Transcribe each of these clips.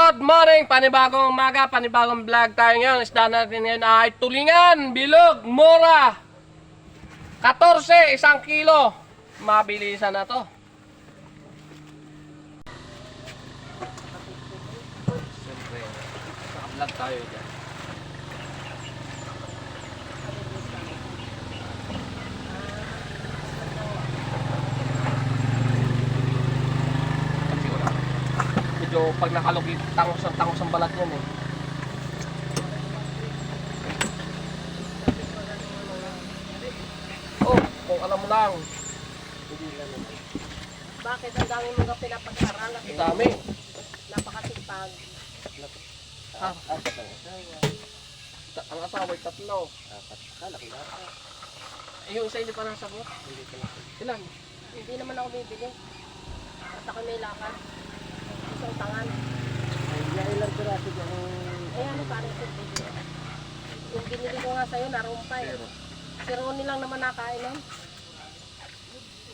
Good morning! Panibagong umaga, panibagong vlog tayo ngayon. Isda natin ngayon ay tulingan, bilog, mura. 14, 1 kilo. Mabilisan na to. Siyempre, naka-vlog tayo dyan. Medyo pag nakalugit, tangos ang balat yan eh. Oh, kung alam mo lang. Bakit ang dami mong pinapag-aral? Ang dami. Napakasipag. Ang asawa ay 3. Eh, yung isa hindi pa nasagot. Ilan? Hindi naman ako bibili. At ako may lakad. Isang tangan. Ilang piraso dyan? Eh ano parang ito bibili? Yung binili ko nga sa'yo, narumpay. Si Ronnie lang naman nakain nun.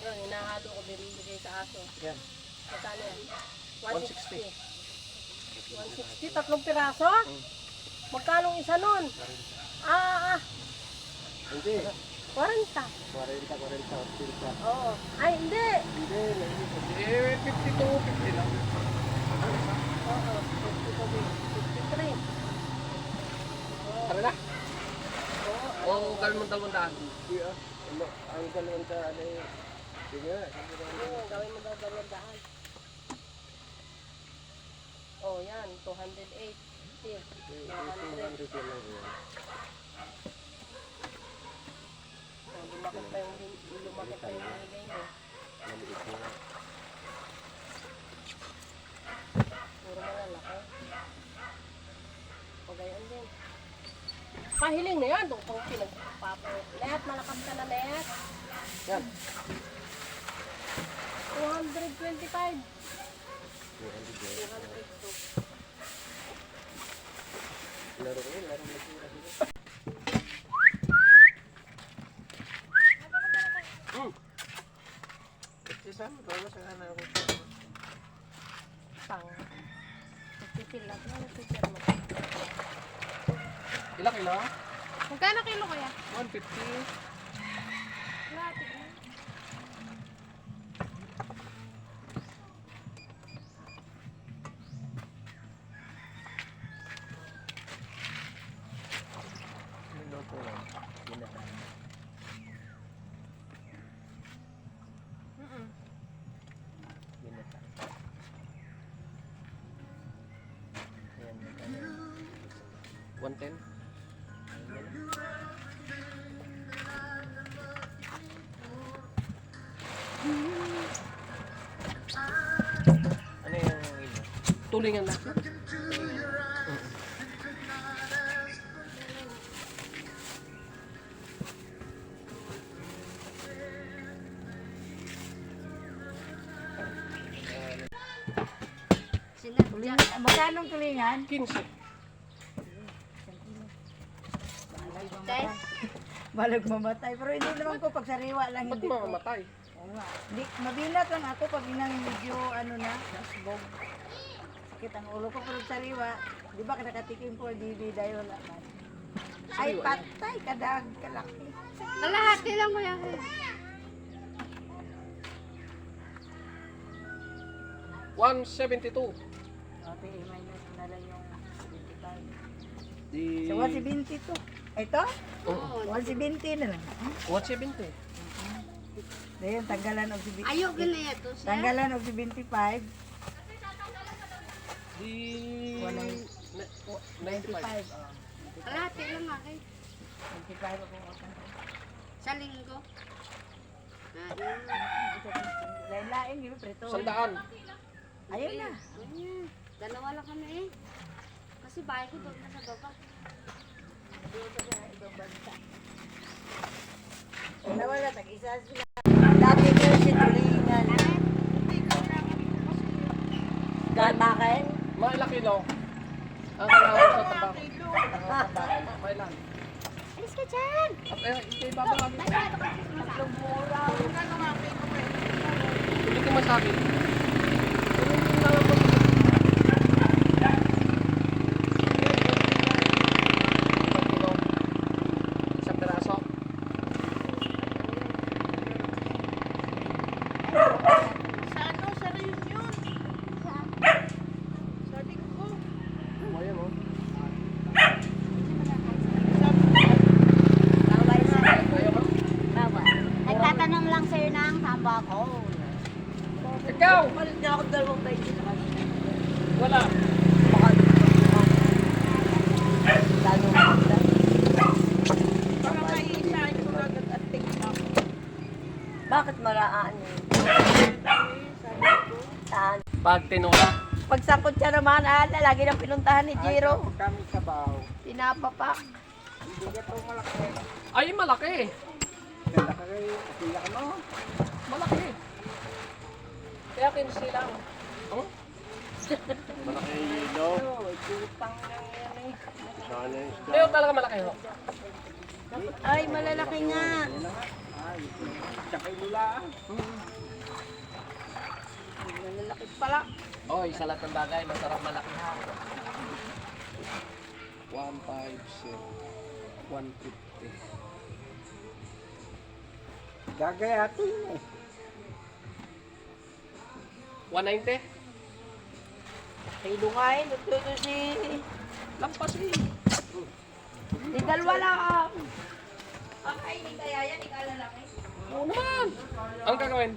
Yan, hinahalo ko binibigay sa aso. Yan. Magkano yan? 160. 160, 3 piraso? Magkano isa nun? Hindi. 40. 40. Oo. Ay, hindi. Hindi. Eh, 52, 50 lang. Oo. 53. Tara na. Oo. O, gawin mo 200. Hindi ah. Ang dalawang sa ano yun. Sige nga. Oo, gawin mo daw 200. Oh, yan. 280. 200. Oh, lumakit pa yung binigay mo. Puro malalaki. O, gayon din. Pahiling na yan. Doon pang pinagpapo. Net, malakad ka na, Net. Yan. 225. 202. Laro ko yun. Laro mo sila. Saan mo ba? Saan na ako? Pang. Nagpipilat na. Nagpipilat mo. Ilang kilo? Magkano kilo kaya? 150. Lahat. Niloto lang. Ginasama. Ginasama. Ayan, magkano? 110. Ano yung ilo? Tulingan na. Magkano tulingan? 15. Balag mamatay. Pero hindi naman ko pag sariwa lang. Ba't Hindi ko. mamamatay? Oo nga. Hindi, mabinat lang ako pag inang medyo ano na, nasbog. Sakit ang ulo ko. Pero sariwa, di ba nakatikim ko, di dahil wala man. Ay, Sariwa patay, kadag, kalaki. Kalahati lang mo yan. 172. Okay, minus na lang yung 75. Di... So, 170 to. Ito? Oo. 170 na lang. 170. Dahil tanggalan of 75. Ayaw ganyan ito siya. Tanggalan of 75. Di... 95. 95. Oh. Kalahati lang akin. 25 ako utang. Sa linggo. Lain-lain, yun, preto. 100. Ayun na. Ayan. Dalawa lang kami eh. Kasi bahay ko doon na sa baba. Nawala, tag-isa sila. Dati ko si tulingan. Gatakin? Mga ilang kilo? Ang kailangan sa tabak. May lang. Alis ka dyan! At ito ibabawagin. Tatlong mura. Hindi ko masabi. na ako dalawang tayo na kasi. Wala. Baka lalo maganda. Baka maiisahin ko agad at tingnan. Bakit maraan yun? Saan? Pag tinula. Pagsangkot siya naman, lagi nang pinuntahan ni Jiro. Kami sa baho. Pinapapak. Hindi ka ito malaki. Ay, malaki. Ganda ka kayo. Kapila ka mo. Malaki. Kaya kinsilang. Oh? Malaki yung ilo. Tutang lang yan eh. Sana yung isda. Pero talaga malaki ho. Ay, malalaki nga. Ay, tsaka ilula. Malalaki pala. Oh, sa lahat ng bagay, masarap malaki ha. 150. 150. Gagayatin eh. 190? Kilo nga eh. Nagtuto si... Lampas eh. Di dalawa lang. Ay, hindi kaya yan. Ikalalaki. Oo naman. Ang gagawin?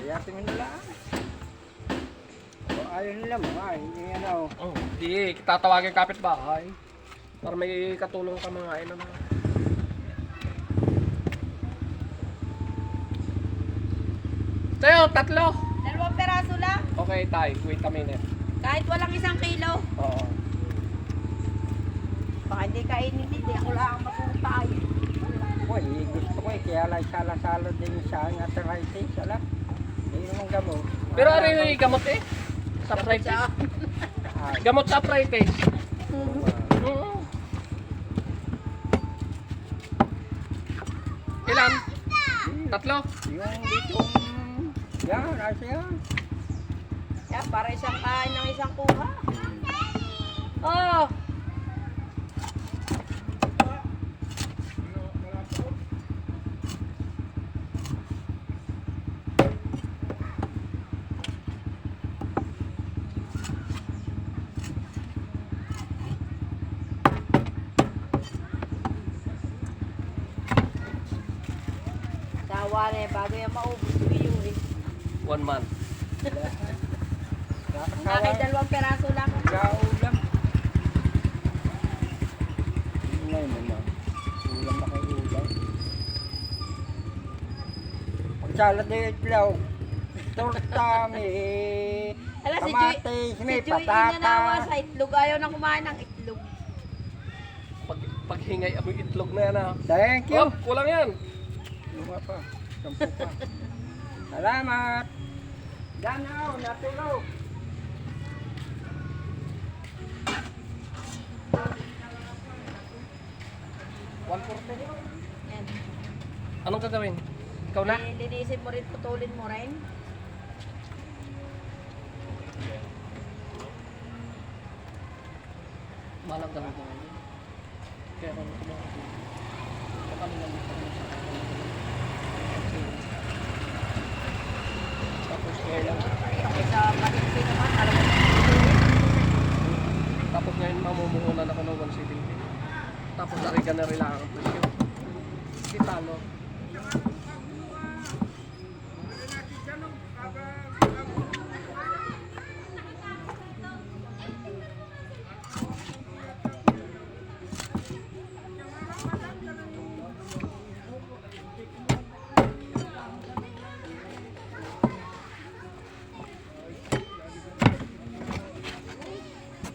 Gayatin mo nila. O, ayaw nila mga. Hindi ano. Oh, di. Tatawagin kapitbahay. Para may katulong ka mga ino na. Tayo, tatlo. 2 peraso lang. Okay, tay. Wait a minute. Kahit walang 1 kilo. Oo. Baka hindi kainin din. Ako lang ang matutay. Uy, gusto ko eh. Kaya lang sala-salo din sa arthritis. Ala. Hindi naman gamot. Pero ano yung gamot eh? Sa arthritis? Ay, Gamot sa arthritis. oo. Oo. Ilan? Tatlo? Yung dito. Yan, asa yan. Yan, para isang kain ng isang kuha. Oh! Sawa na eh, bago yan maubos ko yun eh. 1 month. Nakay 2 peraso lang. Gaulam. Ngayon naman. Ulam na kayo ulam. Pagsalat na yung itlog. Torta, may Ala, si Joy, kamatis, may si Joy inanawa patata. sa itlog. Ayaw na kumain ng itlog. Paghingay amoy itlog na yan ha. Thank you. Oh, kulang yan. Luma pa. 10 pa. Salamat. Danaw, natulog. Yan. Anong gagawin? Ikaw na? Linisin mo rin, putulin mo rin. Malang ganun ko ngayon. Kaya kung kumakas yun. Baka nilang sa tapos kaya lang. Tapos sa palinsi naman, alam mo. Tapos ngayon mamumuhunan ako ng 170. Tapos nariga na rin lang ang presyo. Di talo.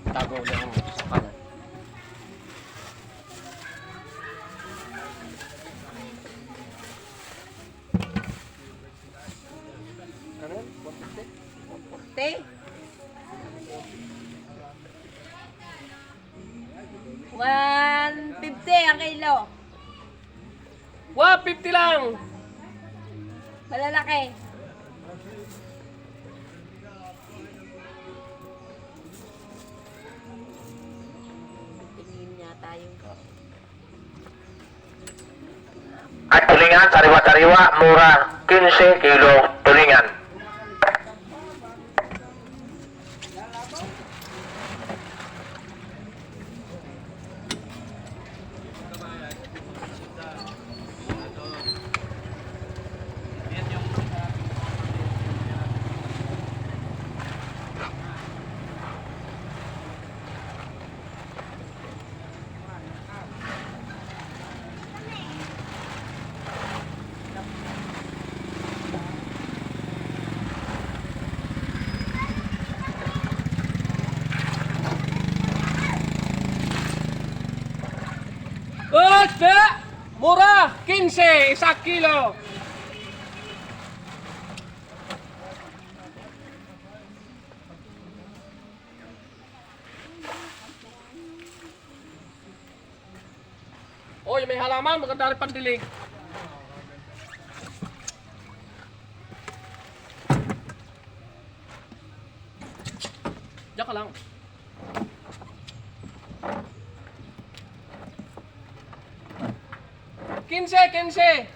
Tago lang sa kanan. Ano yun? 150? Te? 150 ang kilo. 150 lang! Malalaki. Tingin niya tayo. At tulingan, sariwa-sariwa, mura, 15 kilo tulingan. isda! Mura! 15, isang kilo. Oy, may halaman, maganda rin pandilig. Diyan ka lang. Kinse!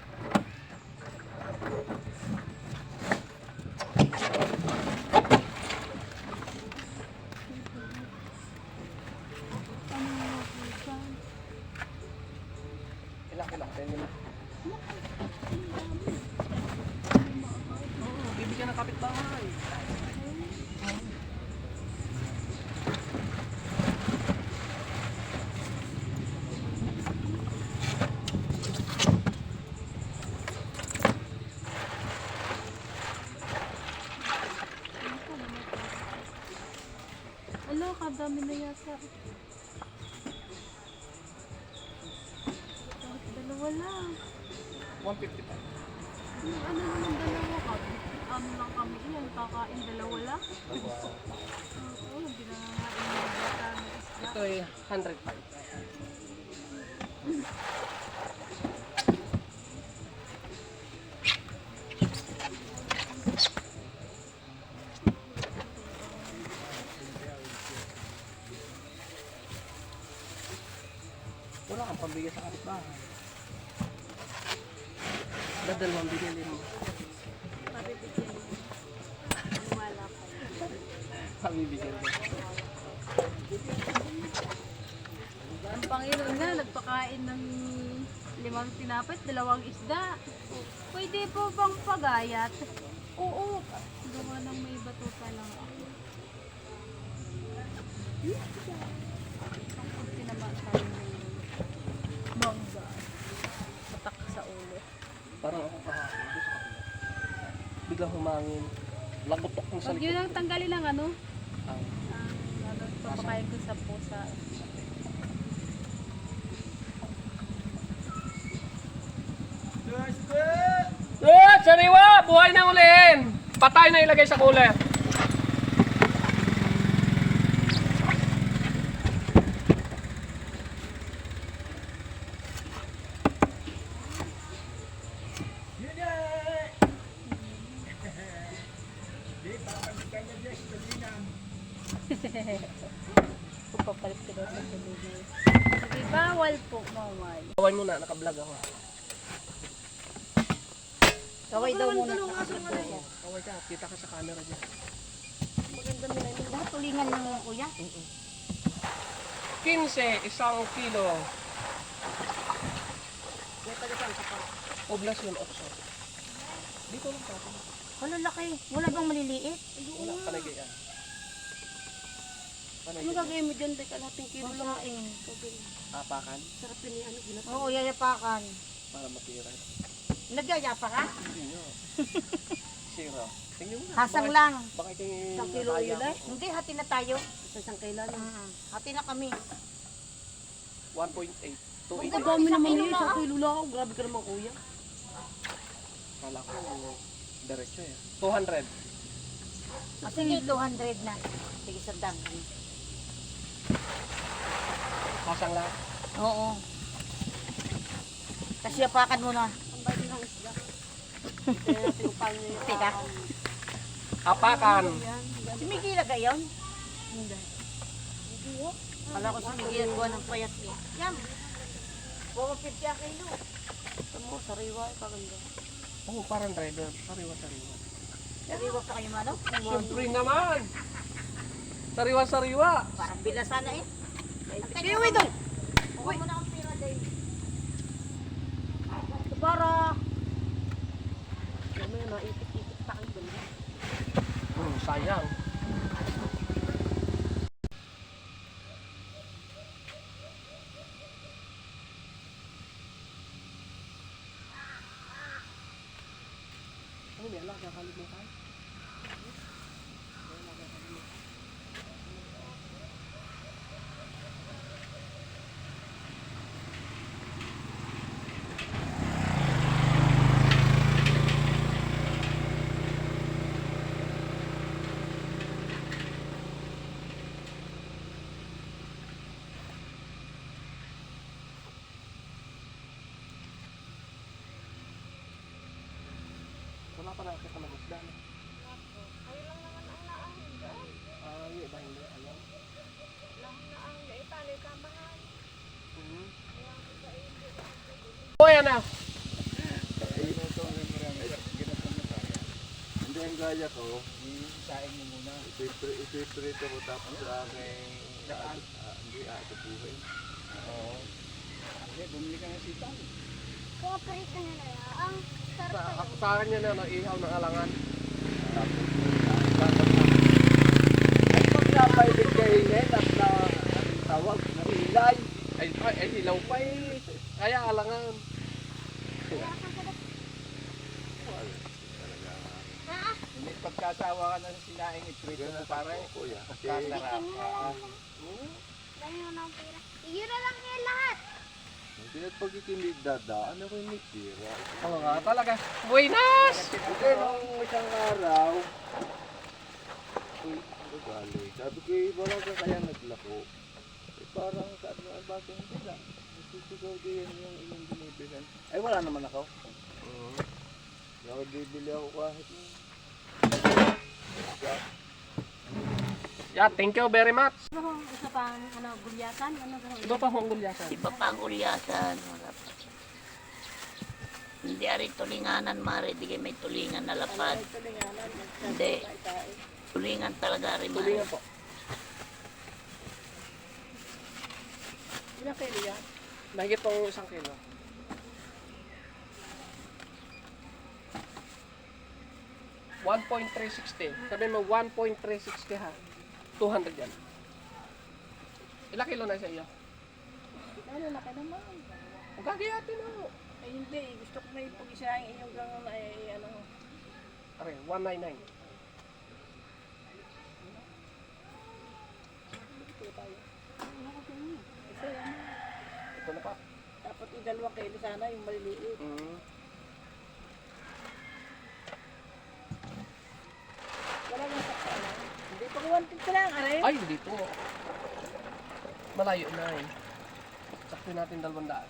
Ilang, 10 minutes. Bibigyan ng kapitbahay. Ala, kadami na yata. Kahit dalawa lang. 155. Ano naman dalawa ka? Ano lang kami yan? Kakain dalawa lang? Oo, hindi na nangain ng bata ng isda. Ito ay 105. Wala kang pambigay sa kapitbahay. Dadalawang binili mo. Pabibigyan mo. Wala pa. Pabibigyan mo. Ang Panginoon nga, nagpakain ng 5 tinapay, 2 isda. Pwede po bang pagayat? Oo. Gawa ng may batuta lang ako. Ang tinamaan tayo ng mangga. Matak sa ulo. Parang ako kahapon. Doon sa kabila. Biglang humangin. Lagotok mo sa Huwag yun likod. ang tanggalin lang ano? Ang Papakain ko sa pusa. Sariwa! Buhay na ulihin! Patay na ilagay sa cooler. Papalit ko daw sa tubig. Sige, bawal po, bawal. Gawin mo na, naka-vlog ako. Kaway daw muna. Kaway ka, kita ka sa camera dyan. Maganda nila yun. Lahat tulingan lang yung kuya. 15, isang kilo. Oblas yun, okso. Dito lang sa akin. Wala laki. Wala bang maliliit? Wala, panagyan. Ano gagawin mo dyan? Teka, lahat ng kilo lang. Pagkain. Apakan Sarap yun yung ano, ginagawa. Oo, yayapakan. para matira. Nagyayapa ka? Hindi nyo. Zero. Tingnan mo na. Hasang lang. Baka ito yung Isang kilo nataya yun, eh. ko. Hindi, hati na tayo. Sa isang kailan. Hati na kami. 1.8. Ang 2.8. dami naman yun. Isang kilo lang ako. Grabe ka naman, kuya. Kala ko, diretso eh. 200. Sige, 200 na. Sige, sandang. Hasang lang. Oo. Kasi yapakan mo na. Ang bago ng isda. Kaya natin upang niya yung Teka. Apakan. yan. Si Miggy lagay yun? Hindi. Kala ko si Miggy ang gawa ng payat niya. Yan. 450 ang kilo. Ito mo, sariwa. Paganda. Oh, parang driver. Sariwa-sariwa. Sariwa pa kayo manok. Siyempre naman. Sariwa-sariwa. Parang bilasa na eh. Sige, uwi doon. Uwi mo na ang pira, Dave. Para. Dami na, naipit-ipit pa kayo doon. Sayang. Ano may alam? Nakalimutan? nakakita ng isda. No? Kayo lang naman ang naahon dyan. Yung iba hindi alam. Lang naahon na itali ka mahal. O yan na. Hindi ang gaya ko, isain mo muna. Ipiprito mo tapos sa aking hindi buhay. Oo. Hindi, bumili ka ng sitaw. Cooperate na nila. Ang sarap Sa akin yan na ihaw ng alangan. Ay, pag napailig kayo ngayon at na tawag, nahilay. Ay hilaw pa eh. Kaya alangan. Hindi, pagkasawa ka na sa sinaing, iprito mo pare. Kuya. Kasarap. Dahil mo ng pera. Iyo na lang niya lahat. Hindi at pag ikinig dadaan ako yung may tira. Oo nga talaga. Buenas! Hindi, nung isang araw, uy, ano galing? Sabi ko, wala ka kaya naglako. Eh, parang sabi ko, bakit hindi lang? Nagtitigaw din yung inyong binibilan. Ay, wala naman ako. Hindi ako bibili ako kahit Yeah, thank you very much. Isa pang gulyasan. Ito pa hong gulyasan. Iba pang ulyasan. Wala pa. Hindi ari tulinganan, mare. Di kayo may tulingan na lapad. Hindi. Tulingan talaga rin, mare. Tulingan po. Ilang kilo yan? Mahigit po 1 kilo. $1.360. Sabi mo 1.360 ha. 200 yan. Ilang kilo na sa iyo? Ano, laki naman. Ang gagayatin mo. Ay, hindi. Gusto ko na ipag-isahin iyong ganun ay ano. Are, 199. Ito yan. Ito na pa. Dapat i2 kilo sana yung maliliit. Wala nang sakta na. Hindi pa 150 lang, are. Ay, hindi po. Malayo na eh. Sakto natin 200.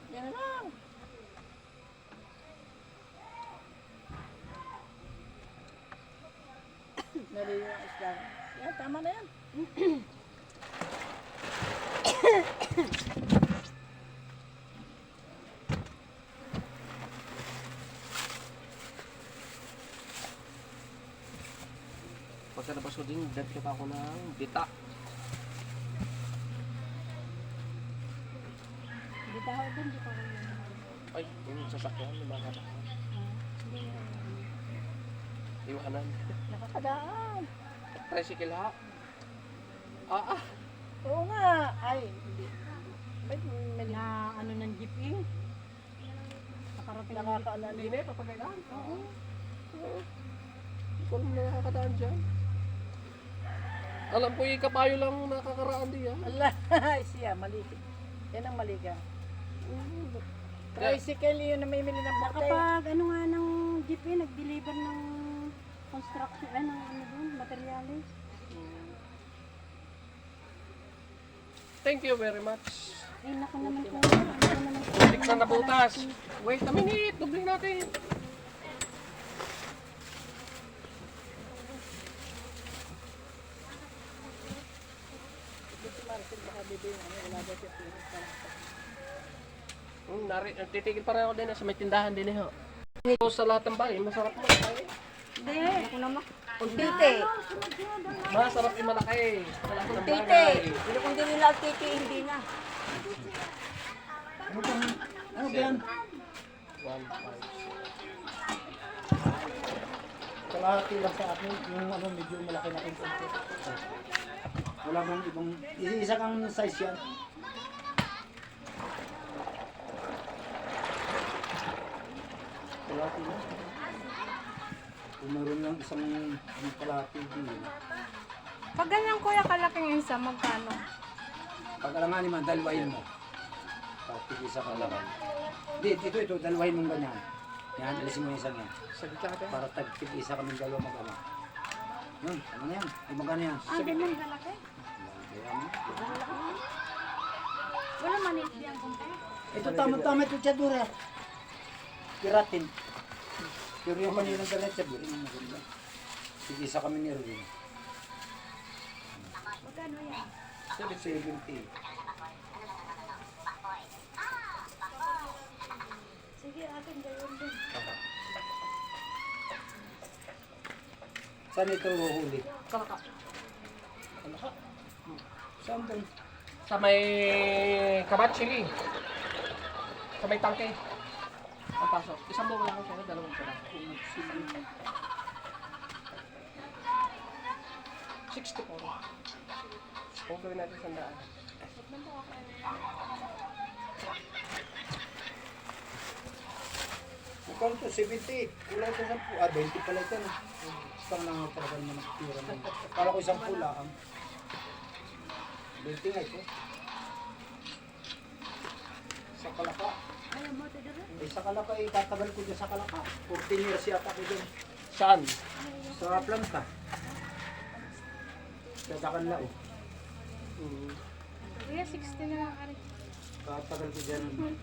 Yan na lang. Naliyo ang isda. Yan, tama na yan. Pagkalabas ko din, dati pa ako ng dita. Di pa ako dun, di pa ako dun. Ay, yung sasakyan, yung mga katakot. Iwanan. Nakakadaan. Tricycle ha? Oo nga. Ay, hindi. May Na ano ng jeep eh. Nakarating ng jeep. nakakaano. Hindi na, papagayaan. Oo. Hindi ko alam na nakakadaan dyan. Alam ko yung kapayo lang nakakaraan diyan. Allah, siya, mali. Yan ang mali ka. Tricycle yun na may mili ng bote. Kapag ano nga ng jeep eh, nag-deliver ng construction, ng ano dun, materialis. Thank you very much. Ay, naku naman po. Ano naman po. Tikman na butas. Wait a minute, dubling natin. Si Marcel baka bibig, wala daw siya pinis pa lang. Titigil pa rin ako din sa may tindahan din eh. Ito sa lahat ng bahay, masarap mo malaki. Hindi, ako naman. Untite. Masarap yung malaki. Sa lahat ng Untite. bahay. Pero kung hindi nila untite, hindi na. Ano ba yan? 1, 5, 6. Kalahati lang sa akin, yung ano, medyo malaki-laki konti. Wala bang ibang, isa kang size yan. Kalahati lang. Kung meron lang isang kalahati din. Pag ganyan kuya kalaking isa, magkano? Pag alanganin man, dalawahin mo. Pag isa ka lang. Hindi, ito, dalawahin mong ganyan. Yan, alisin mo yung isang yan. Sa gitna ka. Para tag-isa kami dalawa mag-ama. Yun, ano na yan? Yung magkano yan? Ah, ganyan kalaki? Wala maliit yan kumpay. Ito tama-tama ito tiyadura. Piratin. Pero yung kanilang dalat tiyadura, yung maganda. Tig-isa kami ni Erwin. Magkano yan? 70. Sige, akin gayon din. Saan ito huli? Kalaka. Saan doon? Sa may Kabachili. Sa may tangke. Ang pasok. Isang buwan lang ako sa'yo, dalawang pera. 60 po. Kung gawin natin 100. Mukhang ito, 78. Kulay ito 10. 20 pala ito. No? Isang lang talaga naman nakatira mo. Kala ko isang pula. 20 nga ito. Sa Kalaka. Ayaw mo, tidira? Sa Kalaka, tatagal ko dyan sa Kalaka. 14 years yata ko dyan. Saan? Sa planta. Sa Dakanlao. Kuya, 60 na lang ari. Tatagal ko dyan. Ano?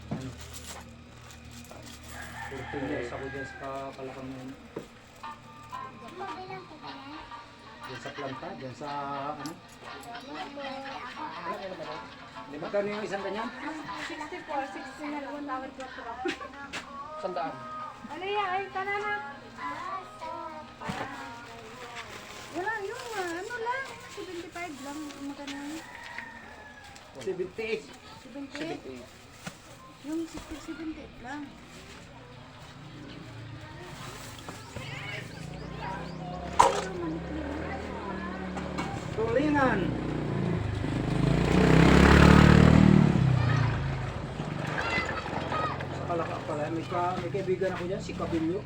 14 years ako dyan sa Kalakang ngayon. Dyan sa planta, dyan sa ano? Di ba kano yung isang ganyan? 64, 60 na lang. Tawad ko ito. 100. Ano yan? Ay, kanana. Wala, yung ano lang. 75 lang. Magkano? 78. 78. Yung 60, 78 lang. Tulingan. Sa Kalaka pala, may kaibigan ako dyan, si Cabillo.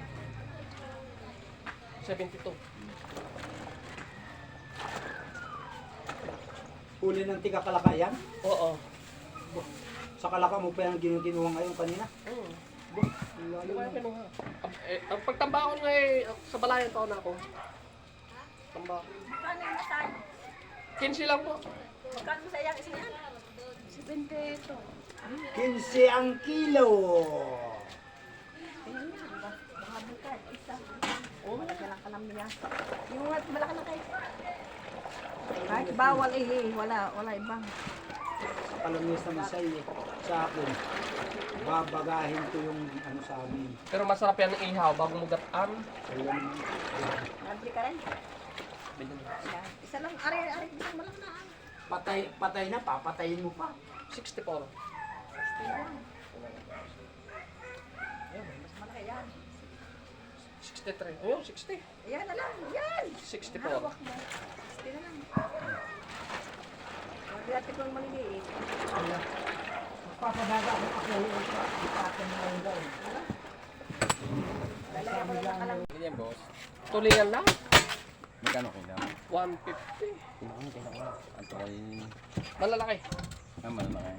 72. Huli ng tiga Kalaka yan. Oo. Sa Kalaka mo pa yung ginuha ngayon kanina. Hindi ko yung kinuha. Ang pagtambakon nga sa balayan taon ako. Tambak. 15 lang po. 72. 15 ang kilo. Yung malaki na kayo. Kahit bawal wala ibang. Sa Kalamis naman sa akin, babagahin ko yung ano sa amin. Pero masarap yan ng ihaw bago mo gataan. Ayun naman. Nabili ka rin? Yan. Isa lang, ari, isang malaki na. Patay na, papatayin mo pa. 64. Mas malaki yan. 63. Ayun, 60. Yan na lang, yan. 64. Hawak mo. Sige na lang. Mabiyati ko yung maliliit. Papabaga ako ipatin mo yung gawin. Lalagyan ko lang kalang. Ganyan, boss. Tulingan lang. Magkano kilo? 150. Ito ay... Malalaki. malaki.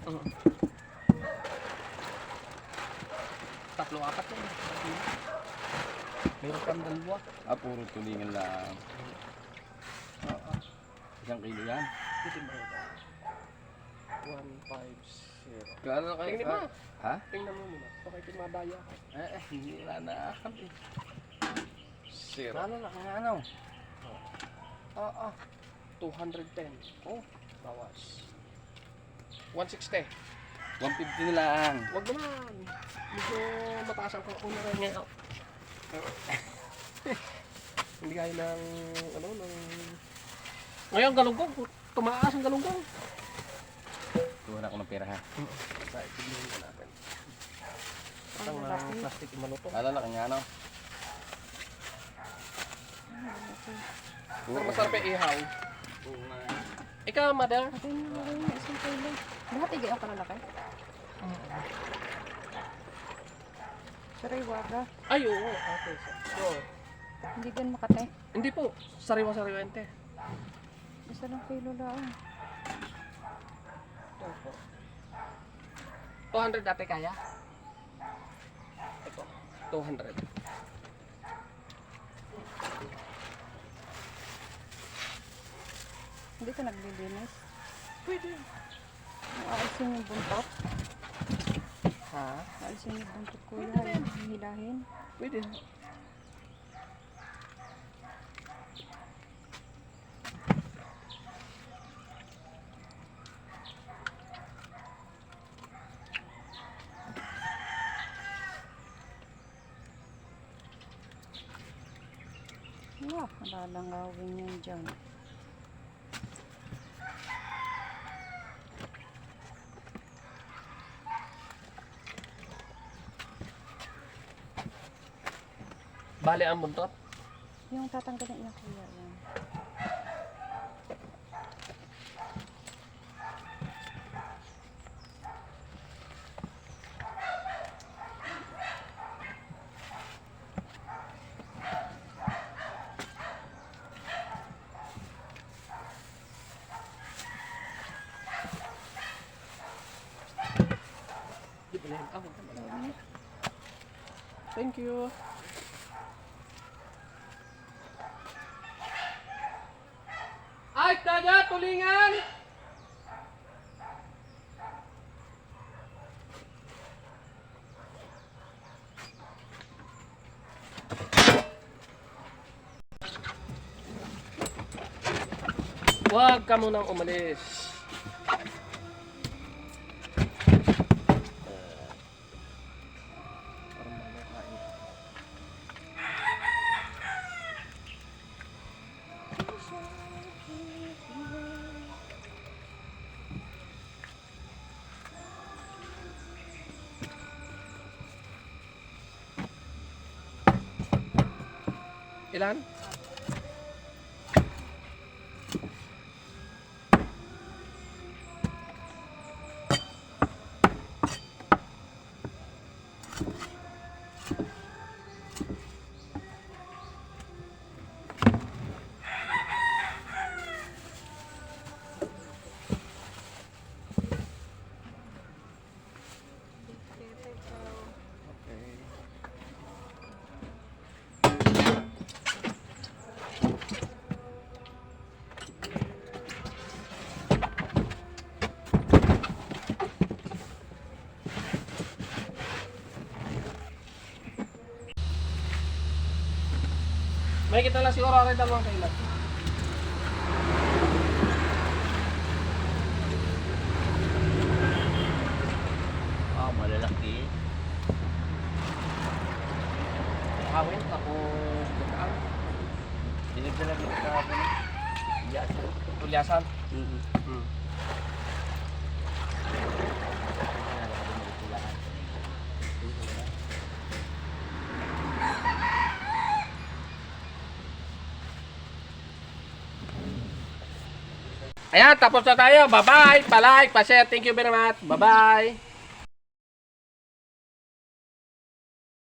Tatlo, apat yan. Meron kang dalawa. Puro tulingan lang. Isang kilo yan. Bitin ba ito? 150. Kano kayo? Tingnan mo. Ha? Tingnan mo muna. Bakit yung madaya ka? Hindi wala na. Zero. Ano na kaya ano? 210. Oh, bawas. 160. 150 na lang. Wag naman. Medyo mataas ang kuna rin ngayon. Hindi kaya ng, ano, ng... Ngayon, galunggong. Tumaas ang galunggong. Tuwan ako ng pera ha. Sa itignan mo natin. Ang plastic yung maluto. Lalo na kanya ano? Ang masarap yung ihaw. Ikaw, mother? Patay mo na rin yung isang kilo. Lahat igayon ka lalaki? Sariwa ka. Ay, oo. Okay. So, Hindi gan makate. hindi po. Sariwa-sariwente. Isa lang kilo lang. Ito po. 200 dati kaya? Ito. 200. Hindi ka naglilinis. Pwede. Aalisin yung buntot. Ha? Aalisin yung buntot kuya. Hilahin. Pwede. Wah, malalangawin yan dyan. Bale ang buntot? Yung tatanggalin niya kuya yan. Di ba yan? Thank you. Ay, taga, tulingan! Huwag ka munang umalis. Ilan? May kita lang siguro rin dalawang kailan. Malalaki. Awin, ako bukaan. Dinagdala dito sa akin. Yes. Tulyasan. Mm-hmm. Hmm. Ayan, tapos na tayo. Bye-bye. Pa-like, pa-share. Thank you very much. Bye-bye.